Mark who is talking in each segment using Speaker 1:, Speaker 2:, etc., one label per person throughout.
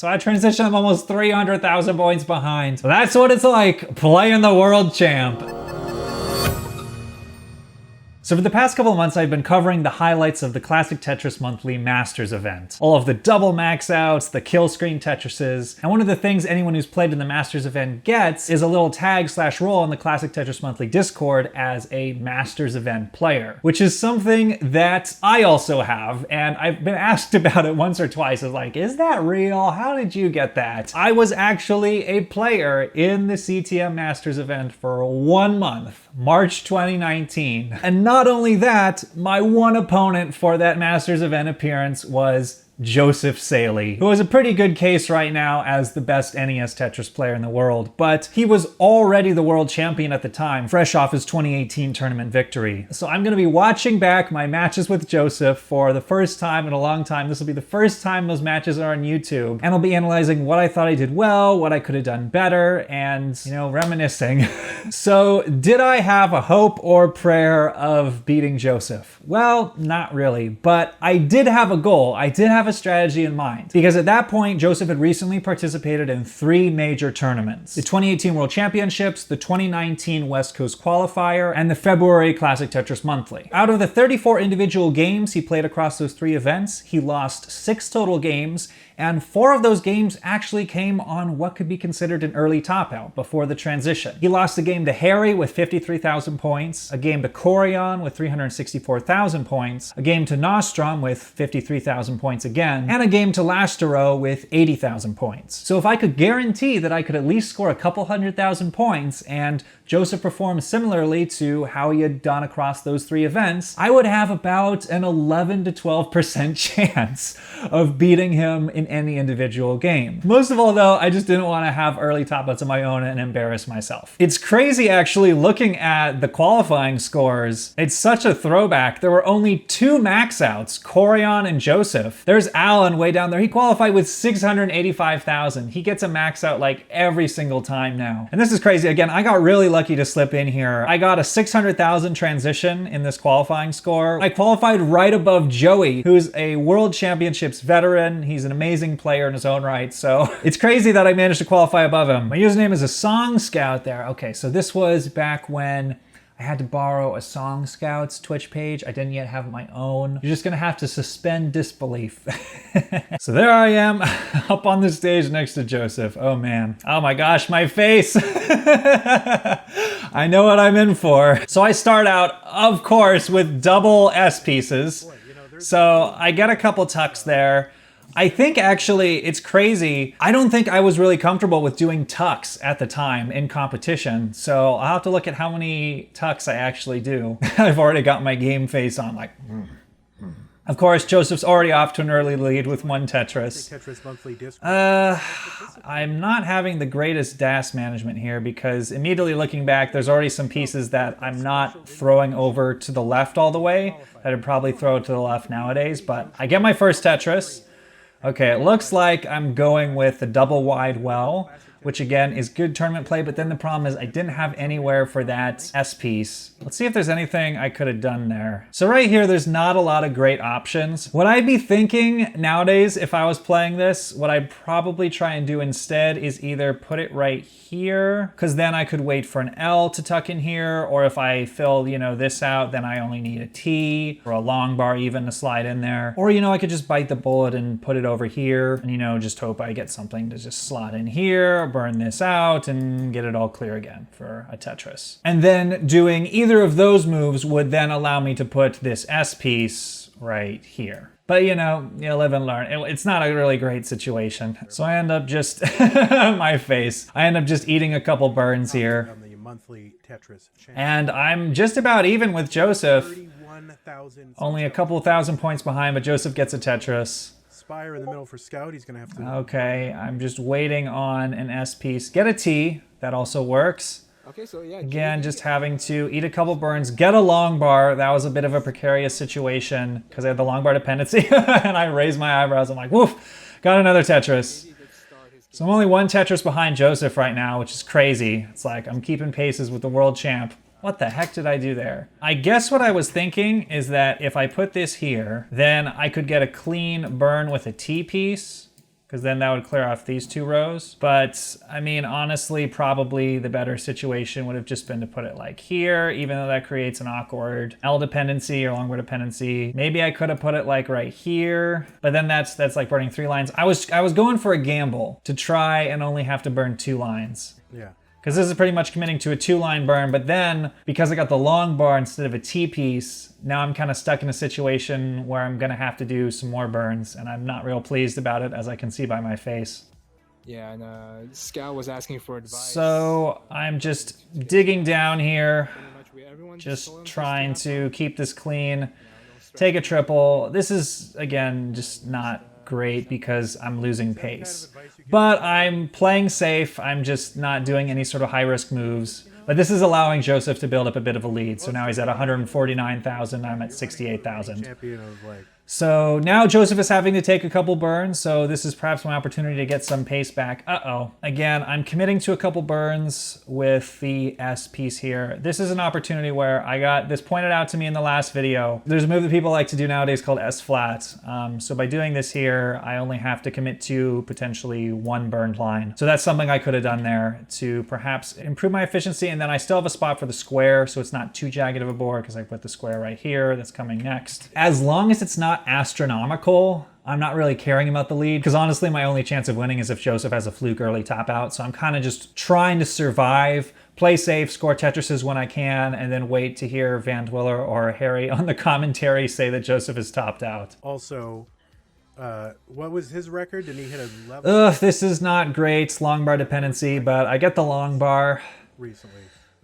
Speaker 1: So I transitioned, I'm almost 300,000 points behind. So that's what it's like playing the world champ. So for the past couple of months, I've been covering the highlights of the Classic Tetris Monthly Masters event. All of the double max outs, the kill screen Tetrises, and one of the things anyone who's played in the Masters event gets is a little tag/role in the Classic Tetris Monthly Discord as a Masters event player, which is something that I also have, and I've been asked about it once or twice. It's like, is that real? How did you get that? I was actually a player in the CTM Masters event for 1 month, March 2019, and not only that, my one opponent for that Masters event appearance was Joseph Saelee, who has a pretty good case right now as the best NES Tetris player in the world, but he was already the world champion at the time, fresh off his 2018 tournament victory. So I'm gonna be watching back my matches with Joseph for the first time in a long time. This will be the first time those matches are on YouTube, and I'll be analyzing what I thought I did well, what I could have done better, and, you know, reminiscing. So did I have a hope or prayer of beating Joseph? Well, not really, but I did have a goal. I did have a strategy in mind, because at that point Joseph had recently participated in 3 major tournaments: the 2018 World Championships, the 2019 West Coast Qualifier, and the February Classic Tetris Monthly. Out of the 34 individual games he played across those 3 events, he lost 6 total games, and 4 of those games actually came on what could be considered an early top-out before the transition. He lost a game to Harry with 53,000 points, a game to Corion with 364,000 points, a game to Nostrom with 53,000 points again, and a game to Lastero with 80,000 points. So if I could guarantee that I could at least score a couple 100,000 points, and Joseph performed similarly to how he had done across those 3 events, I would have about an 11 to 12% chance of beating him in any individual game. Most of all though, I just didn't want to have early top-outs of my own and embarrass myself. It's crazy actually looking at the qualifying scores. It's such a throwback. There were only 2 max outs, Corion and Joseph. There's Alan way down there. He qualified with 685,000. He gets a max out like every single time now. And this is crazy. Again, I got really lucky to slip in here. I got a 600,000 transition in this qualifying score. I qualified right above Joey, who's a World Championships veteran. He's an amazing player in his own right, so it's crazy that I managed to qualify above him. My username is aSongScout there. Okay, so this was back when I had to borrow aSongScout's Twitch page. I didn't yet have my own. You're just gonna have to suspend disbelief. So there I am, up on the stage next to Joseph. Oh man. Oh my gosh, my face. I know what I'm in for. So I start out, of course, with double S pieces. So I get a couple tucks there. I think actually it's crazy. I don't think I was really comfortable with doing tucks at the time in competition. So I'll have to look at how many tucks I actually do. I've already got my game face on like, Of course, Joseph's already off to an early lead with 1 Tetris. I'm not having the greatest DAS management here because immediately looking back, there's already some pieces that I'm not throwing over to the left all the way. That I'd probably throw to the left nowadays, but I get my first Tetris. Okay, it looks like I'm going with the double wide well, which again is good tournament play, but then the problem is I didn't have anywhere for that S piece. Let's see if there's anything I could have done there. So right here, there's not a lot of great options. What I'd be thinking nowadays if I was playing this, what I'd probably try and do instead is either put it right here, because then I could wait for an L to tuck in here, or if I fill, you know, this out, then I only need a T or a long bar even to slide in there. Or, you know, I could just bite the bullet and put it over here and, you know, just hope I get something to just slot in here, burn this out, and get it all clear again for a Tetris. And then doing either of those moves would then allow me to put this S piece right here. But you know, you live and learn. It's not a really great situation. So I end up just, my face. I end up just eating a couple burns here. And I'm just about even with Joseph. Only a couple thousand points behind, but Joseph gets a Tetris.
Speaker 2: Spire in the middle for Scout. He's gonna have to.
Speaker 1: Okay, I'm just waiting on an S piece. Get a T. That also works.
Speaker 2: Okay, so yeah.
Speaker 1: Again, just having to eat a couple burns, get a long bar. That was a bit of a precarious situation because I had the long bar dependency, and I raised my eyebrows. I'm like, woof, got another Tetris. So I'm only 1 Tetris behind Joseph right now, which is crazy. It's like I'm keeping paces with the world champ. What the heck did I do there? I guess what I was thinking is that if I put this here, then I could get a clean burn with a T piece, because then that would clear off these 2 rows. But I mean, honestly, probably the better situation would have just been to put it like here, even though that creates an awkward L dependency or longboard dependency. Maybe I could have put it like right here, but then that's like burning 3 lines. I was going for a gamble to try and only have to burn 2 lines.
Speaker 2: Yeah.
Speaker 1: Because this is pretty much committing to a 2-line burn, but then because I got the long bar instead of a T-piece, now I'm kind of stuck in a situation where I'm gonna have to do some more burns, and I'm not real pleased about it, as I can see by my face.
Speaker 3: Yeah, and Scout was asking for advice.
Speaker 1: So I'm just digging down here, just trying to keep this clean, take a triple. This is, again, just not great because I'm losing pace. But I'm playing safe. I'm just not doing any sort of high-risk moves. But this is allowing Joseph to build up a bit of a lead. So now he's at 149,000. I'm at 68,000.
Speaker 2: Champion of like.
Speaker 1: So now Joseph is having to take a couple burns, so this is perhaps my opportunity to get some pace back. Uh-oh. Again, I'm committing to a couple burns with the S piece here. This is an opportunity where I got this pointed out to me in the last video. There's a move that people like to do nowadays called S flat. So by doing this here, I only have to commit to potentially 1 burned line. So that's something I could have done there to perhaps improve my efficiency, and then I still have a spot for the square, so it's not too jagged of a board because I put the square right here that's coming next. As long as it's not astronomical, I'm not really caring about the lead, because honestly my only chance of winning is if Joseph has a fluke early top out. So I'm kind of just trying to survive, play safe, score Tetrises when I can, and then wait to hear Van Twiller or Harry on the commentary say that Joseph is topped out.
Speaker 2: Also, what was his record? Did he hit a level?
Speaker 1: Ugh, this is not great long bar dependency, but I get the long bar.
Speaker 2: Recently.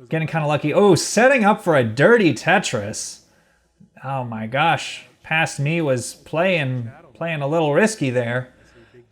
Speaker 1: Getting kind of lucky. Oh, setting up for a dirty Tetris. Oh my gosh. Past me was playing a little risky there,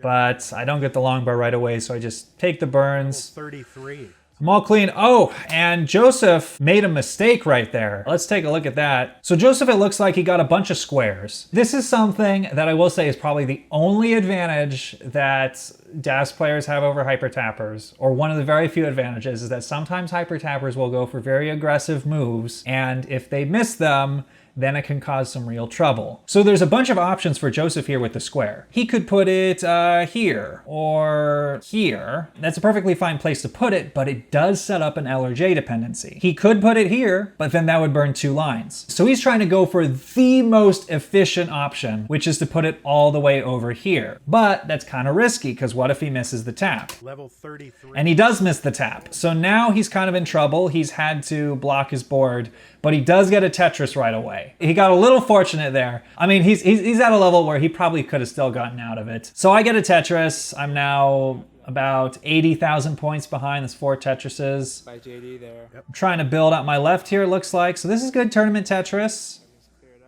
Speaker 1: but I don't get the long bar right away, so I just take the burns.
Speaker 2: 33.
Speaker 1: I'm all clean. Oh, and Joseph made a mistake right there. Let's take a look at that. So Joseph, it looks like he got a bunch of squares. This is something that I will say is probably the only advantage that DAS players have over hyper tappers, or one of the very few advantages, is that sometimes hyper tappers will go for very aggressive moves, and if they miss them, then it can cause some real trouble. So there's a bunch of options for Joseph here with the square. He could put it here or here. That's a perfectly fine place to put it, but it does set up an L or J dependency. He could put it here, but then that would burn 2 lines. So he's trying to go for the most efficient option, which is to put it all the way over here. But that's kind of risky, because what if he misses the tap?
Speaker 2: Level 33.
Speaker 1: And he does miss the tap. So now he's kind of in trouble. He's had to block his board, but he does get a Tetris right away. He got a little fortunate there. I mean, he's at a level where he probably could have still gotten out of it. So I get a Tetris. I'm now about 80,000 points behind. There's 4 Tetrises.
Speaker 3: By JD there.
Speaker 1: I'm trying to build up my left here, it looks like. So this is good tournament Tetris.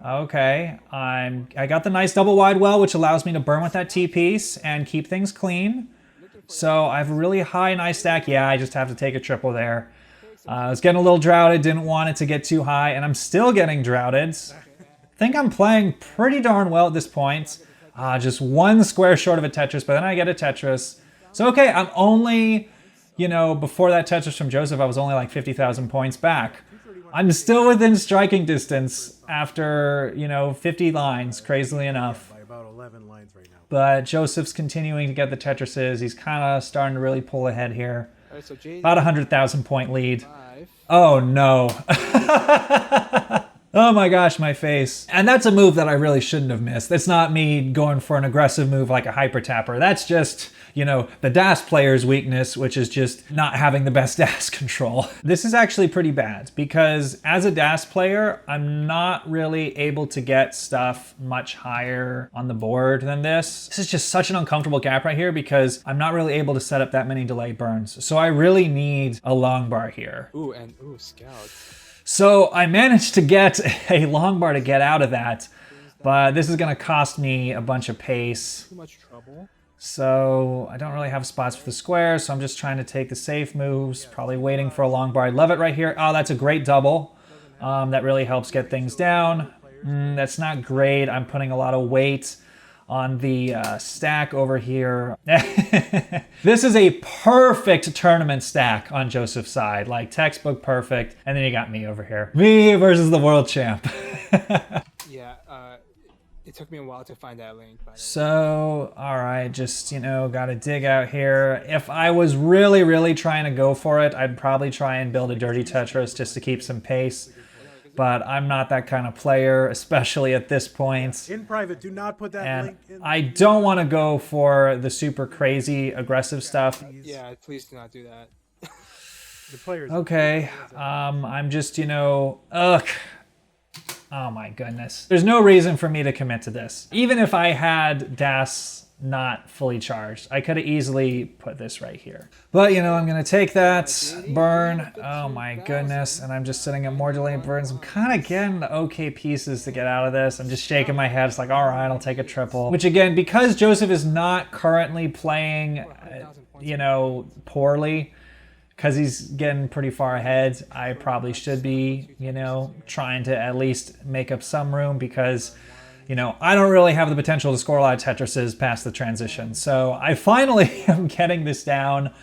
Speaker 1: Okay, I got the nice double wide well, which allows me to burn with that T-piece and keep things clean. So I have a really high, nice stack. Yeah, I just have to take a triple there. I was getting a little droughted, didn't want it to get too high, and I'm still getting droughted. I think I'm playing pretty darn well at this point. Just 1 square short of a Tetris, but then I get a Tetris. So okay, I'm only, before that Tetris from Joseph, I was only like 50,000 points back. I'm still within striking distance after, 50 lines, crazily enough.
Speaker 2: By about 11 lines right now.
Speaker 1: But Joseph's continuing to get the Tetrises. He's kind of starting to really pull ahead here.
Speaker 3: All right, so JD,
Speaker 1: About 100,000 point lead.
Speaker 3: 5.
Speaker 1: Oh no. Oh my gosh, my face. And that's a move that I really shouldn't have missed. That's not me going for an aggressive move like a hyper tapper. That's just, the DAS player's weakness, which is just not having the best DAS control. This is actually pretty bad, because as a DAS player, I'm not really able to get stuff much higher on the board than this. This is just such an uncomfortable gap right here, because I'm not really able to set up that many delayed burns. So I really need a long bar here.
Speaker 3: Ooh, Scout.
Speaker 1: So I managed to get a long bar to get out of that, but this is gonna cost me a bunch of pace.
Speaker 3: Too much trouble.
Speaker 1: So I don't really have spots for the square, so I'm just trying to take the safe moves, probably waiting for a long bar. I love it right here. Oh, that's a great double. That really helps get things down. That's not great. I'm putting a lot of weight on the stack over here. This is a perfect tournament stack on Joseph's side, like textbook perfect. And then you got me over here. Me versus the world champ.
Speaker 3: Yeah, It took me a while to find that link. By the way.
Speaker 1: So, all right, just, you know, got to dig out here. If I was really, really trying to go for it, I'd probably try and build a dirty Tetris just to keep some pace. But I'm not that kind of player, especially at this point.
Speaker 2: In private, do not put that link in.
Speaker 1: I don't want to go for the super crazy aggressive stuff.
Speaker 3: Yeah, please do not do that.
Speaker 2: The players.
Speaker 1: Okay, I'm just, you know, ugh. Oh my goodness. There's no reason for me to commit to this. Even if I had DAS not fully charged, I could have easily put this right here. But, you know, I'm going to take that burn. Oh my goodness. And I'm just sitting at more delayed burns. I'm kind of getting the okay pieces to get out of this. I'm just shaking my head. It's like, all right, I'll take a triple. Which again, because Joseph is not currently playing, you know, poorly, because he's getting pretty far ahead, I probably should be, you know, trying to at least make up some room because, you know, I don't really have the potential to score a lot of Tetrises past the transition. So I finally am getting this down.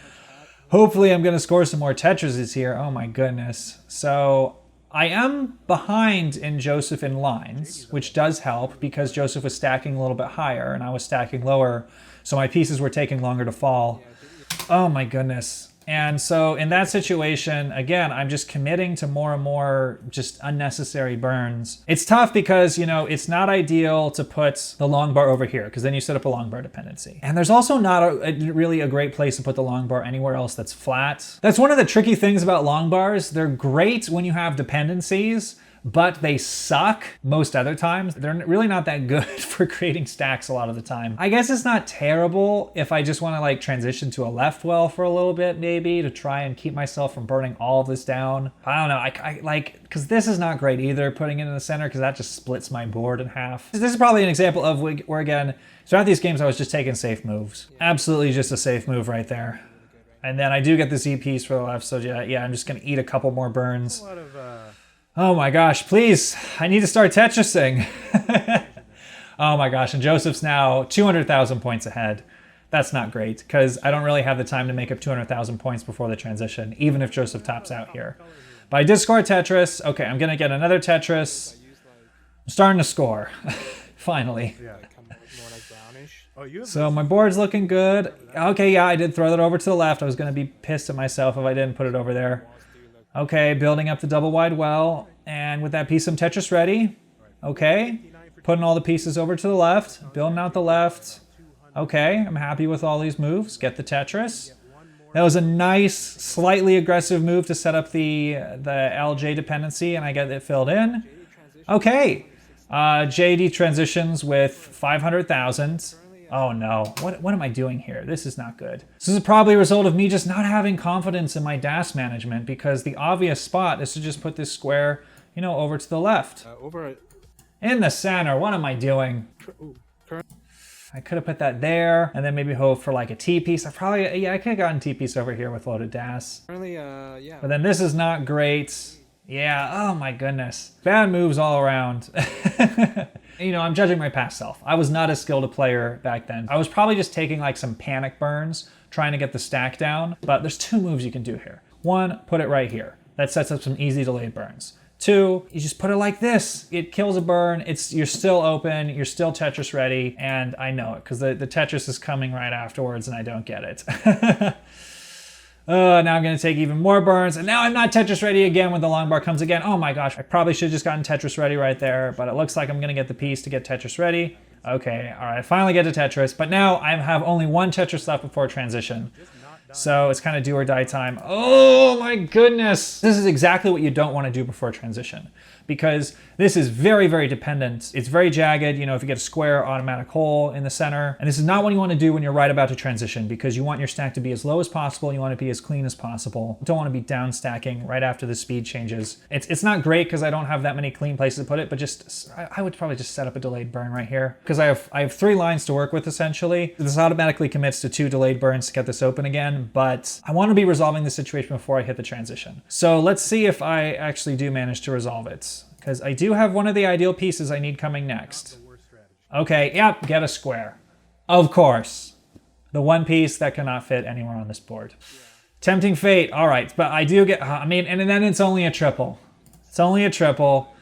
Speaker 1: Hopefully I'm going to score some more Tetrises here. Oh my goodness. So I am behind in Joseph in lines, which does help because Joseph was stacking a little bit higher and I was stacking lower. So my pieces were taking longer to fall. Oh my goodness. And so in that situation, again, I'm just committing to more and more just unnecessary burns. It's tough because, you know, it's not ideal to put the long bar over here because then you set up a long bar dependency. And there's also not really a great place to put the long bar anywhere else that's flat. That's one of the tricky things about long bars. They're great when you have dependencies, but they suck most other times. They're really not that good for creating stacks a lot of the time. I guess it's not terrible if I just want to like transition to a left well for a little bit maybe to try and keep myself from burning all of this down. I don't know, I like, because this is not great either, putting it in the center because that just splits my board in half. This is probably an example of where again, throughout these games I was just taking safe moves. Absolutely just a safe move right there. And then I do get the Z piece for the left, so yeah, I'm just gonna eat a couple more burns. Oh my gosh, please, I need to start Tetrising. Oh my gosh, and Joseph's now 200,000 points ahead. That's not great, because I don't really have the time to make up 200,000 points before the transition, even if Joseph tops out here. But I did score Tetris. Okay, I'm gonna get another Tetris. I'm starting to score, finally. So my board's looking good. Okay, yeah, I did throw that over to the left. I was gonna be pissed at myself if I didn't put it over there. Okay, building up the double wide well, and with that piece I'm Tetris ready. Okay, putting all the pieces over to the left, building out the left. Okay, I'm happy with all these moves. Get the Tetris. That was a nice, slightly aggressive move to set up the LJ dependency, and I get it filled in. Okay, JD transitions with 500,000. Oh no, what am I doing here? This is not good. This is probably a result of me just not having confidence in my DAS management because the obvious spot is to just put this square, you know, over to the left. In the center, what am I doing? I could have put that there and then maybe hope for like a T piece. I could have gotten T piece over here with loaded DAS.
Speaker 3: Yeah.
Speaker 1: But then this is not great. Yeah, oh my goodness. Bad moves all around. You know, I'm judging my past self. I was not as skilled a player back then. I was probably just taking like some panic burns, trying to get the stack down, but there's two moves you can do here. One, put it right here. That sets up some easy delayed burns. Two, you just put it like this. It kills a burn, you're still open, you're still Tetris ready, and I know it, because the Tetris is coming right afterwards and I don't get it. Now I'm gonna take even more burns, and now I'm not Tetris ready again when the long bar comes again. Oh my gosh, I probably should have just gotten Tetris ready right there, but it looks like I'm gonna get the piece to get Tetris ready. Okay, all right, finally get to Tetris, but now I have only one Tetris left before transition. So it's kind of do or die time. Oh my goodness. This is exactly what you don't want to do before transition, because this is very, very dependent. It's very jagged. You know, if you get a square automatic hole in the center, and this is not what you want to do when you're right about to transition, because you want your stack to be as low as possible. You want it to be as clean as possible. You don't want to be down stacking right after the speed changes. It's not great because I don't have that many clean places to put it, but just, I would probably just set up a delayed burn right here, because I have 3 lines to work with essentially. This automatically commits to 2 delayed burns to get this open again, but I want to be resolving the situation before I hit the transition. So let's see if I actually do manage to resolve it, because I do have one of the ideal pieces I need coming next. Okay, yep, get a square. Of course. The one piece that cannot fit anywhere on this board. Tempting fate, all right, but I do get, and then it's only a triple. It's only a triple.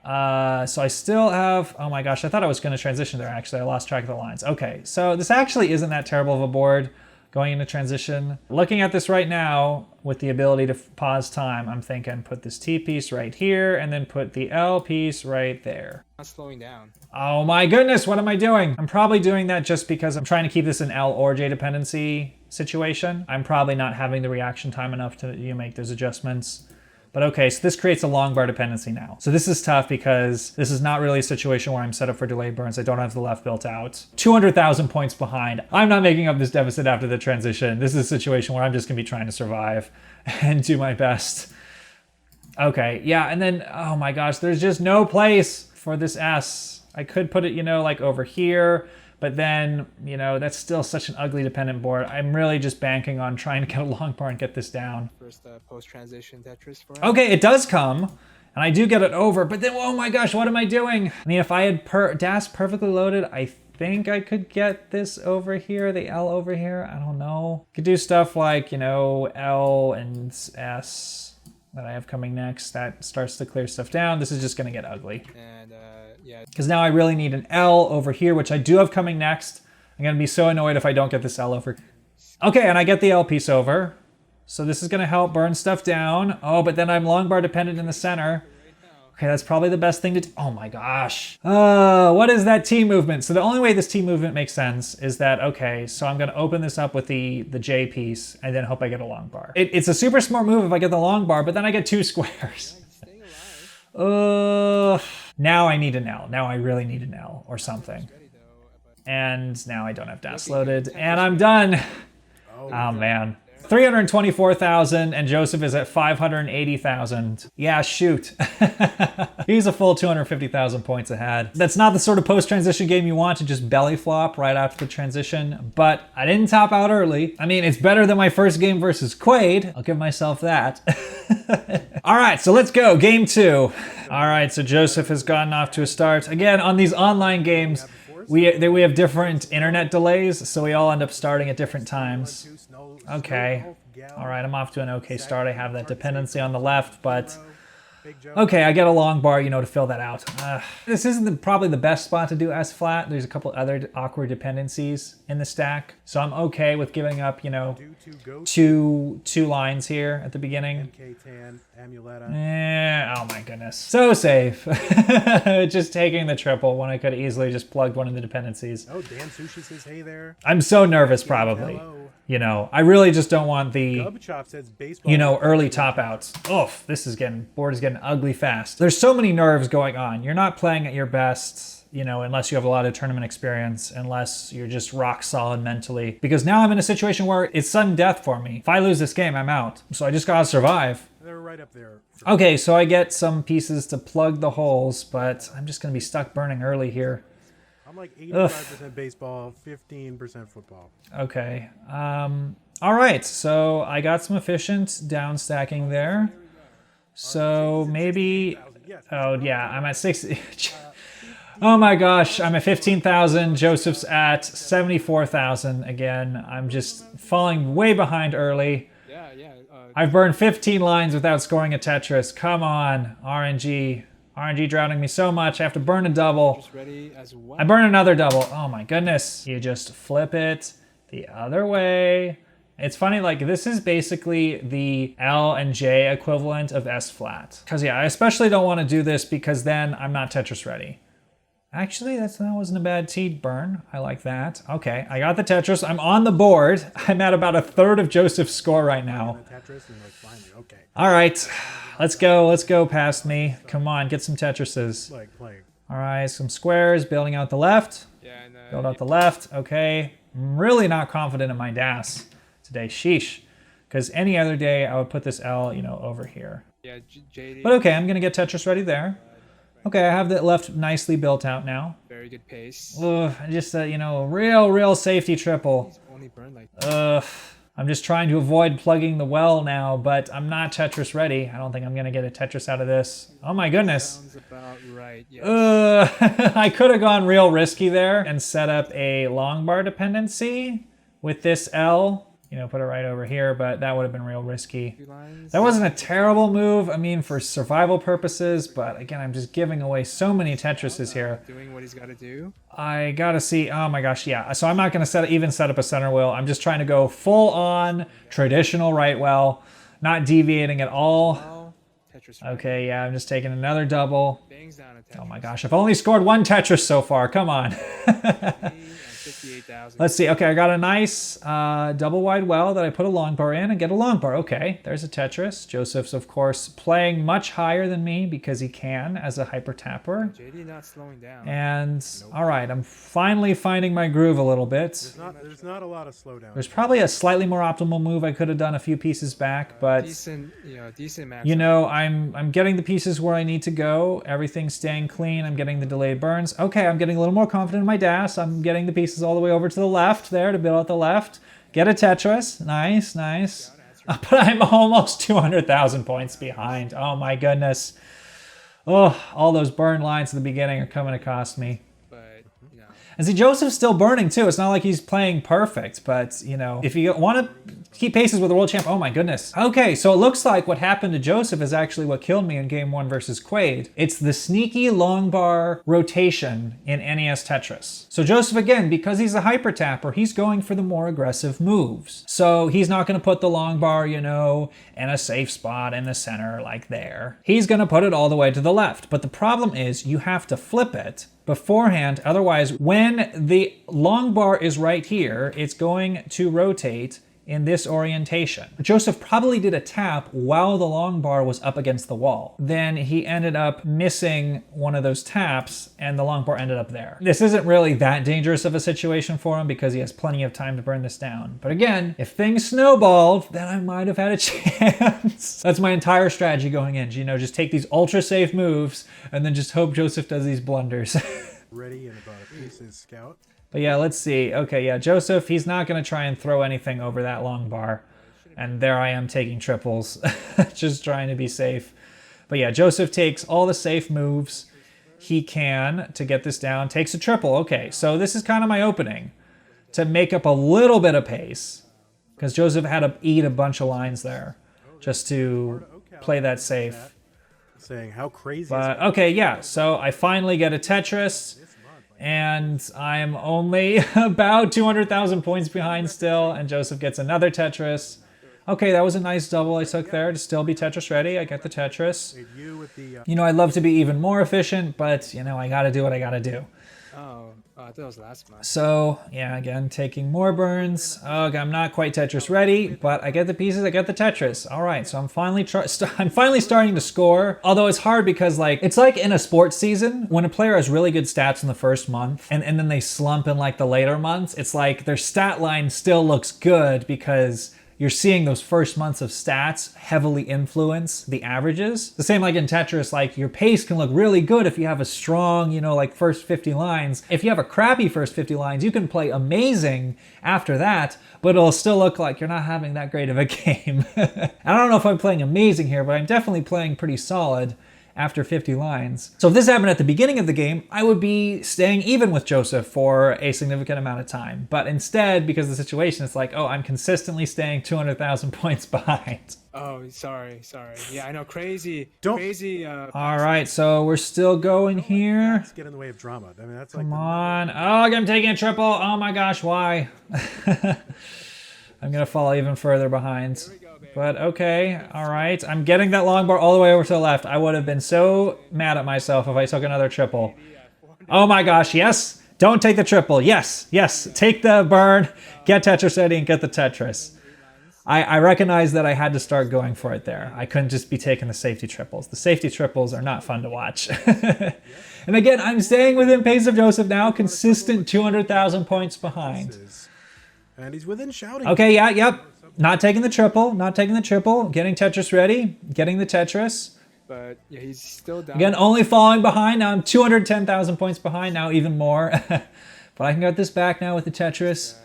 Speaker 1: So I still have, oh my gosh, I thought I was gonna transition there actually. I lost track of the lines. Okay, so this actually isn't that terrible of a board going into transition. Looking at this right now with the ability to pause time, I'm thinking put this T piece right here and then put the L piece right there.
Speaker 3: Not slowing down.
Speaker 1: Oh my goodness, what am I doing? I'm probably doing that just because I'm trying to keep this an L or J dependency situation. I'm probably not having the reaction time enough to make those adjustments. But okay, so this creates a long bar dependency now. So this is tough because this is not really a situation where I'm set up for delayed burns. I don't have the left built out. 200,000 points behind. I'm not making up this deficit after the transition. This is a situation where I'm just gonna be trying to survive and do my best. Okay, yeah, and then, oh my gosh, there's just no place for this S. I could put it, like over here, but then, that's still such an ugly dependent board. I'm really just banking on trying to get a long bar and get this down.
Speaker 3: First post-transition Tetris for him.
Speaker 1: Okay, it does come, and I do get it over, but then, oh my gosh, what am I doing? I mean, if I had DAS perfectly loaded, I think I could get this over here, the L over here. I don't know. Could do stuff like, L and S that I have coming next. That starts to clear stuff down. This is just gonna get ugly.
Speaker 3: And yeah.
Speaker 1: Because now I really need an L over here, which I do have coming next. I'm gonna be so annoyed if I don't get this L over. Okay, and I get the L piece over. So this is gonna help burn stuff down. Oh, but then I'm long bar dependent in the center. Okay, that's probably the best thing to do. Oh my gosh. What is that T movement? So the only way this T movement makes sense is that, okay, so I'm gonna open this up with the J piece and then hope I get a long bar. It's a super smart move if I get the long bar, but then I get 2 squares.
Speaker 3: Staying alive.
Speaker 1: Now I need an L. Now I really need an L or something. And now I don't have DAS loaded and I'm done. Oh man. 324,000 and Joseph is at 580,000. Yeah, shoot. He's a full 250,000 points ahead. That's not the sort of post-transition game you want to just belly flop right after the transition, but I didn't top out early. I mean, it's better than my first game versus Quaid. I'll give myself that. All right, so let's go, game 2. All right, so Joseph has gotten off to a start. Again, on these online games, we have different internet delays, so we all end up starting at different times. Okay. All right, I'm off to an okay start. I have that dependency on the left, but okay, I get a long bar, to fill that out. This isn't probably the best spot to do S flat. There's a couple other awkward dependencies in the stack, so I'm okay with giving up, two lines here at the beginning. Oh my goodness, so safe. Just taking the triple when I could easily just plugged one of the dependencies.
Speaker 2: Oh, Dan Sushi says hey there.
Speaker 1: I'm so nervous, probably.
Speaker 2: Hello.
Speaker 1: I really just don't want the,
Speaker 2: Gubchop says baseball.
Speaker 1: early top outs. Oof, board is getting ugly fast. There's so many nerves going on. You're not playing at your best, unless you have a lot of tournament experience, unless you're just rock solid mentally. Because now I'm in a situation where it's sudden death for me. If I lose this game, I'm out. So I just gotta survive.
Speaker 2: They're right up there.
Speaker 1: Okay, so I get some pieces to plug the holes, but I'm just gonna be stuck burning early here.
Speaker 2: I'm like 85% baseball, 15% football.
Speaker 1: Okay. All right, so I got some efficient down stacking there. So maybe, oh yeah, I'm at 60. Oh my gosh, I'm at 15,000. Joseph's at 74,000 again. I'm just falling way behind early.
Speaker 3: Yeah.
Speaker 1: I've burned 15 lines without scoring a Tetris. Come on, RNG. RNG drowning me so much. I have to burn a double.
Speaker 3: Just ready as well.
Speaker 1: I burn another double. Oh my goodness. You just flip it the other way. It's funny, like this is basically the L and J equivalent of S flat. Cause yeah, I especially don't want to do this because then I'm not Tetris ready. Actually, that wasn't a bad T burn. I like that. Okay, I got the Tetris. I'm on the board. I'm at about a third of Joseph's score right now.
Speaker 2: Okay.
Speaker 1: All right, let's go past me. Come on, get some Tetrises. All right, some squares, building out the left.
Speaker 3: Yeah, and,
Speaker 1: Build out the left, okay. I'm really not confident in my DAS today, sheesh. Because any other day I would put this L, over here.
Speaker 3: Yeah, JD.
Speaker 1: But okay, I'm gonna get Tetris ready there. Okay, I have that left nicely built out now.
Speaker 3: Very good pace.
Speaker 1: Ugh, just a, real safety triple.
Speaker 3: It's only burned like
Speaker 1: Ugh. I'm just trying to avoid plugging the well now, but I'm not Tetris ready. I don't think I'm gonna get a Tetris out of this. Oh my goodness.
Speaker 3: Sounds about right, yes.
Speaker 1: I could have gone real risky there and set up a long bar dependency with this L. you know, put it right over here, but that would have been real risky.
Speaker 3: 2 lines.
Speaker 1: That wasn't a terrible move, I mean, for survival purposes, but again, I'm just giving away so many Tetrises here.
Speaker 3: Doing what he's got to do.
Speaker 1: I gotta see, oh my gosh, yeah. So I'm not gonna even set up a center wheel. I'm just trying to go full on traditional right well, not deviating at all.
Speaker 3: Oh, Tetris.
Speaker 1: Okay, yeah, I'm just taking another double.
Speaker 3: Bangs down a Tetris.
Speaker 1: Oh my gosh, I've only scored 1 Tetris so far, come on.
Speaker 3: And 58,000.
Speaker 1: Let's see, okay, I got a nice double wide well that I put a long bar in and get a long bar. Okay, there's a Tetris. Joseph's, of course, playing much higher than me because he can as a hyper tapper.
Speaker 3: JD not slowing down.
Speaker 1: And all right, I'm finally finding my groove a little bit.
Speaker 2: There's not a lot of slowdown.
Speaker 1: There's probably a slightly more optimal move I could have done a few pieces back, but
Speaker 3: decent max.
Speaker 1: you know, I'm getting the pieces where I need to go. Everything's staying clean. I'm getting the delayed burns. Okay, I'm getting a little more confident in my dash. I'm getting the pieces all the way over to the left there to build out the left. Get a Tetris. Nice, nice. But I'm almost 200,000 points behind. Oh my goodness. Oh, all those burn lines at the beginning are coming to cost me.
Speaker 3: But you know,
Speaker 1: And see, Joseph's still burning too. It's not like he's playing perfect, but you know, if you want to keep paces with the world champ, oh my goodness. Okay, so it looks like what happened to Joseph is actually what killed me in game 1 versus Quaid. It's the sneaky long bar rotation in NES Tetris. So Joseph, again, because he's a hyper tapper, he's going for the more aggressive moves. So he's not going to put the long bar, you know, in a safe spot in the center like there. He's going to put it all the way to the left. But the problem is you have to flip it beforehand. Otherwise, when the long bar is right here, it's going to rotate in this orientation. Joseph probably did a tap while the long bar was up against the wall. Then he ended up missing one of those taps and the long bar ended up there. This isn't really that dangerous of a situation for him because he has plenty of time to burn this down. But again, if things snowballed, then I might have had a chance. That's my entire strategy going in. You know, just take these ultra safe moves and then just hope Joseph does these blunders.
Speaker 2: Ready in about a piece is Scout.
Speaker 1: But yeah, let's see. Okay, yeah, Joseph, he's not going to try and throw anything over that long bar. And there I am taking triples, just trying to be safe. But yeah, Joseph takes all the safe moves he can to get this down. Takes a triple. Okay, so this is kind of my opening to make up a little bit of pace. Because Joseph had to eat a bunch of lines there just to play that safe.
Speaker 2: Saying how crazy.
Speaker 1: But okay, yeah, so I finally get a Tetris. And I'm only about 200,000 points behind still, and Joseph gets another Tetris. Okay, that was a nice double I took there to still be Tetris ready. I get the Tetris. You know, I'd love to be even more efficient, but, you know, I gotta do what I gotta do.
Speaker 3: oh, I thought it was last month.
Speaker 1: So, yeah, again, taking more burns. Oh, I'm not quite Tetris ready, but I get the pieces, I get the Tetris. All right, so I'm finally starting to score. Although it's hard because, like, it's like in a sports season, when a player has really good stats in the first month, and then they slump in, like, the later months, it's like their stat line still looks good because you're seeing those first months of stats heavily influence the averages. The same like in Tetris, like your pace can look really good if you have a strong, you know, like first 50 lines. If you have a crappy first 50 lines, you can play amazing after that, but it'll still look like you're not having that great of a game. I don't know if I'm playing amazing here, but I'm definitely playing pretty solid after 50 lines. So if this happened at the beginning of the game, I would be staying even with Joseph for a significant amount of time. But instead, because of the situation, it's like, oh, I'm consistently staying 200,000 points behind.
Speaker 3: Oh, sorry. Yeah, I know, crazy.
Speaker 1: All right, so we're still going here.
Speaker 2: Let's get in the way of drama. I mean, that's
Speaker 1: Come on. Oh, I'm taking a triple. Oh my gosh, why? I'm gonna fall even further behind. But okay, all right. I'm getting that long bar all the way over to the left. I would have been so mad at myself if I took another triple. Oh my gosh, yes. Don't take the triple. Yes. Take the burn, get Tetris ready, and get the Tetris. I recognize that I had to start going for it there. I couldn't just be taking the safety triples. The safety triples are not fun to watch. And again, I'm staying within pace of Joseph now, consistent 200,000 points behind.
Speaker 2: And he's within shouting.
Speaker 1: Okay, yep. Not taking the triple, getting Tetris ready, getting the Tetris.
Speaker 3: But yeah, he's still down.
Speaker 1: Again, only falling behind. Now I'm 210,000 points behind, now even more. But I can get this back now with the Tetris.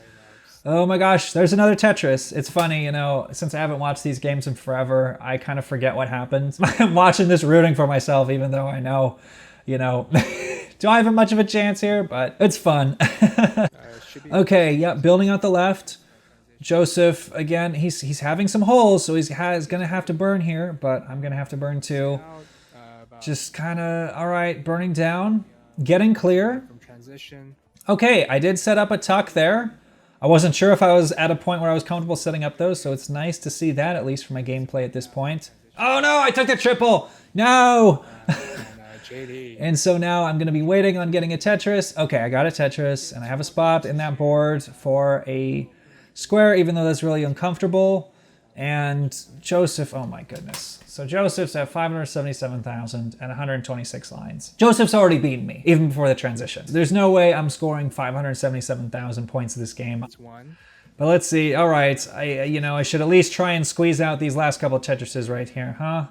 Speaker 1: Oh my gosh, there's another Tetris. It's funny, you know, since I haven't watched these games in forever, I kind of forget what happens. I'm watching this rooting for myself, even though I know, you know, do I have much of a chance here? But it's fun. Okay, yeah, building out the left. Joseph, again, he's having some holes, so he's gonna have to burn here, but I'm gonna have to burn too. Just kind of, all right, burning down, getting clear.
Speaker 3: From transition.
Speaker 1: Okay, I did set up a tuck there. I wasn't sure if I was at a point where I was comfortable setting up those, so it's nice to see that, at least for my gameplay at this point. Oh no, I took the triple! No!
Speaker 3: JD.
Speaker 1: And so now I'm gonna be waiting on getting a Tetris. Okay, I got a Tetris, and I have a spot in that board for a square, even though that's really uncomfortable. And Joseph, oh my goodness. So Joseph's at 577,000 and 126 lines. Joseph's already beaten me, even before the transition. There's no way I'm scoring 577,000 points this game.
Speaker 3: It's one.
Speaker 1: But let's see, all right, I should at least try and squeeze out these last couple of Tetrises right here, huh?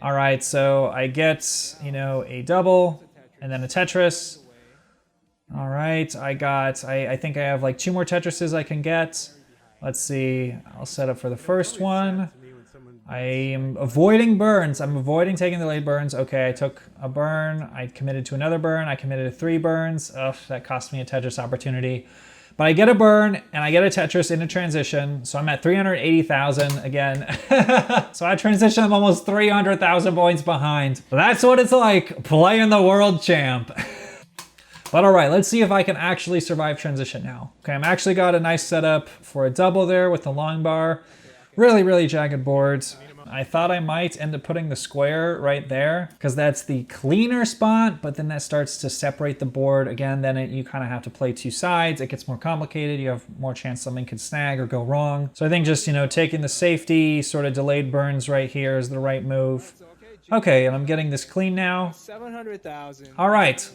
Speaker 1: All right, so I get, a double and then a Tetris. All right, I think I have like 2 more Tetrises I can get. Let's see, I'll set up for the first one. I am avoiding burns. I'm avoiding taking the late burns. Okay, I took a burn. I committed to another burn. I committed to 3 burns. Ugh, that cost me a Tetris opportunity. But I get a burn and I get a Tetris in a transition. So I'm at 380,000 again. So I transition, I'm almost 300,000 points behind. That's what it's like playing the world champ. But all right, let's see if I can actually survive transition now. Okay, I'm actually got a nice setup for a double there with the long bar. Really, really jagged boards. I thought I might end up putting the square right there because that's the cleaner spot, but then that starts to separate the board. Again, then you kind of have to play 2 sides. It gets more complicated. You have more chance something could snag or go wrong. So I think just, taking the safety, sort of delayed burns right here is the right move. Okay, and I'm getting this clean now.
Speaker 3: 700,000.
Speaker 1: All right.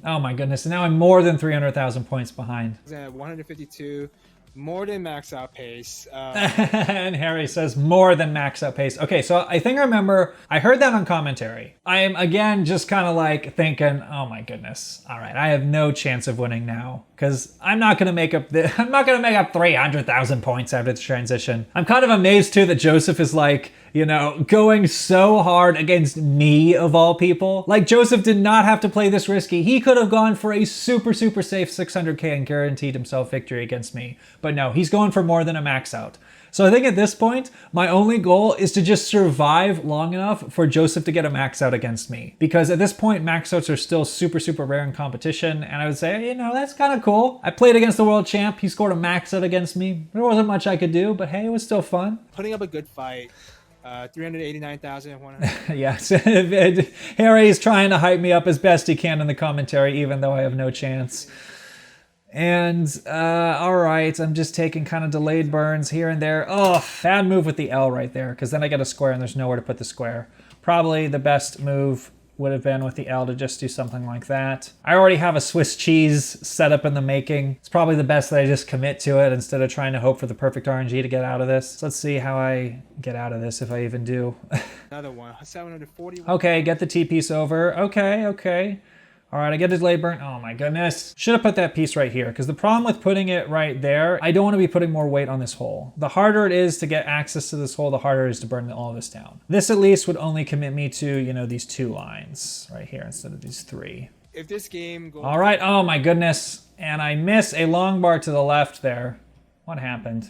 Speaker 1: Oh my goodness, and now I'm more than 300,000 points behind.
Speaker 3: 152, more than max out pace.
Speaker 1: And Harry says more than max out pace. Okay, so I think I remember, I heard that on commentary. I am again just kind of like thinking, oh my goodness, all right, I have no chance of winning now because I'm not gonna make up 300,000 points after the transition. I'm kind of amazed too that Joseph is like, going so hard against me of all people. Like Joseph did not have to play this risky. He could have gone for a super, super safe 600K and guaranteed himself victory against me. But no, he's going for more than a max out. So I think at this point, my only goal is to just survive long enough for Joseph to get a max out against me. Because at this point, max outs are still super, super rare in competition. And I would say, that's kind of cool. I played against the world champ. He scored a max out against me. There wasn't much I could do, but hey, it was still fun.
Speaker 3: Putting up a good fight. 389,100.
Speaker 1: Yes, Harry's trying to hype me up as best he can in the commentary, even though I have no chance. And, all right, I'm just taking kind of delayed burns here and there. Oh, bad move with the L right there, because then I get a square and there's nowhere to put the square. Probably the best move would have been with the L to just do something like that. I already have a Swiss cheese set up in the making. It's probably the best that I just commit to it instead of trying to hope for the perfect RNG to get out of this. So let's see how I get out of this, if I even do.
Speaker 3: Another one, 740.
Speaker 1: Okay, get the T piece over. Okay. All right, I get a delayed burn. Oh my goodness. Should have put that piece right here because the problem with putting it right there, I don't want to be putting more weight on this hole. The harder it is to get access to this hole, the harder it is to burn all of this down. This at least would only commit me to, these 2 lines right here instead of these 3.
Speaker 3: If this game goes...
Speaker 1: All right, oh my goodness. And I miss a long bar to the left there. What happened?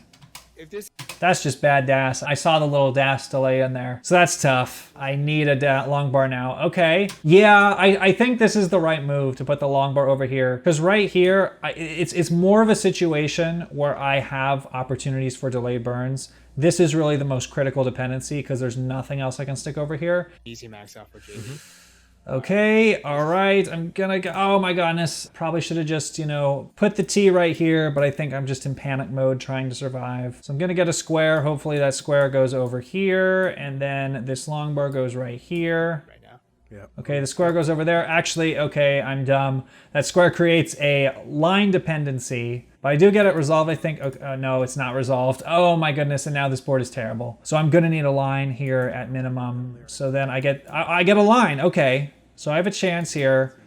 Speaker 1: That's just bad DAS. I saw the little DAS delay in there. So that's tough. I need a long bar now. Okay. Yeah, I think this is the right move to put the long bar over here. Because right here, it's more of a situation where I have opportunities for delayed burns. This is really the most critical dependency because there's nothing else I can stick over here.
Speaker 3: Easy max out for JD.
Speaker 1: Okay, all right, I'm gonna go, oh my goodness. Probably should have just, put the T right here, but I think I'm just in panic mode trying to survive. So I'm gonna get a square. Hopefully that square goes over here, and then this long bar goes right here.
Speaker 3: Right now.
Speaker 2: Yeah.
Speaker 1: Okay, the square goes over there. Actually, okay, I'm dumb. That square creates a line dependency, but I do get it resolved, I think. Okay, no, it's not resolved. Oh my goodness, and now this board is terrible. So I'm gonna need a line here at minimum. So then I get a line, okay. So I have a chance here,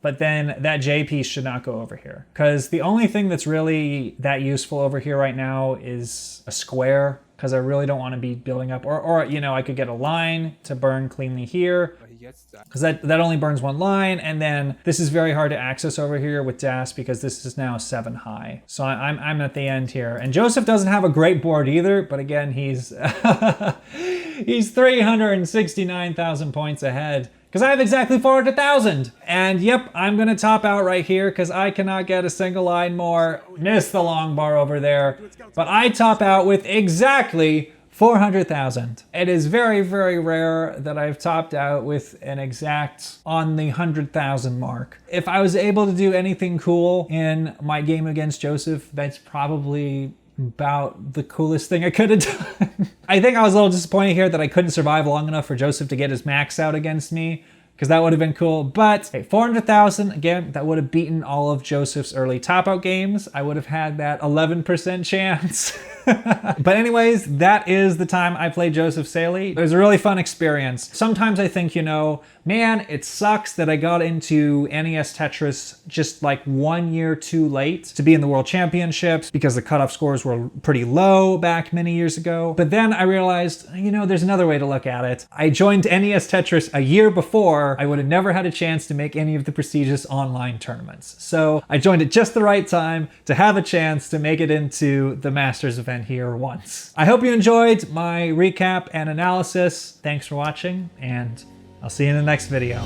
Speaker 1: but then that J piece should not go over here. Because the only thing that's really that useful over here right now is a square. because I really don't want to be building up. Or you know, I could get a line to burn cleanly here,
Speaker 3: But he gets that.
Speaker 1: because that only burns one line, and then this is very hard to access over here with Das because this is now 7 high. So I'm at the end here. And Joseph doesn't have a great board either, but again, he's he's 369,000 points ahead. Because I have exactly 400,000. And yep, I'm gonna top out right here because I cannot get a single line more. Miss the long bar over there. But I top out with exactly 400,000. It is very, very rare that I've topped out with an exact on the 100,000 mark. If I was able to do anything cool in my game against Joseph, that's probably about the coolest thing I could have done. I think I was a little disappointed here that I couldn't survive long enough for Joseph to get his max out against me, because that would have been cool. But hey, 400,000, again, that would have beaten all of Joseph's early top out games. I would have had that 11% chance. But anyways, that is the time I played Joseph Saelee. It was a really fun experience. Sometimes I think, you know, man, it sucks that I got into NES Tetris just like 1 year too late to be in the World Championships because the cutoff scores were pretty low back many years ago. But then I realized, you know, there's another way to look at it. I joined NES Tetris a year before. I would have never had a chance to make any of the prestigious online tournaments. So I joined at just the right time to have a chance to make it into the Masters event here once. I hope you enjoyed my recap and analysis. Thanks for watching, and I'll see you in the next video.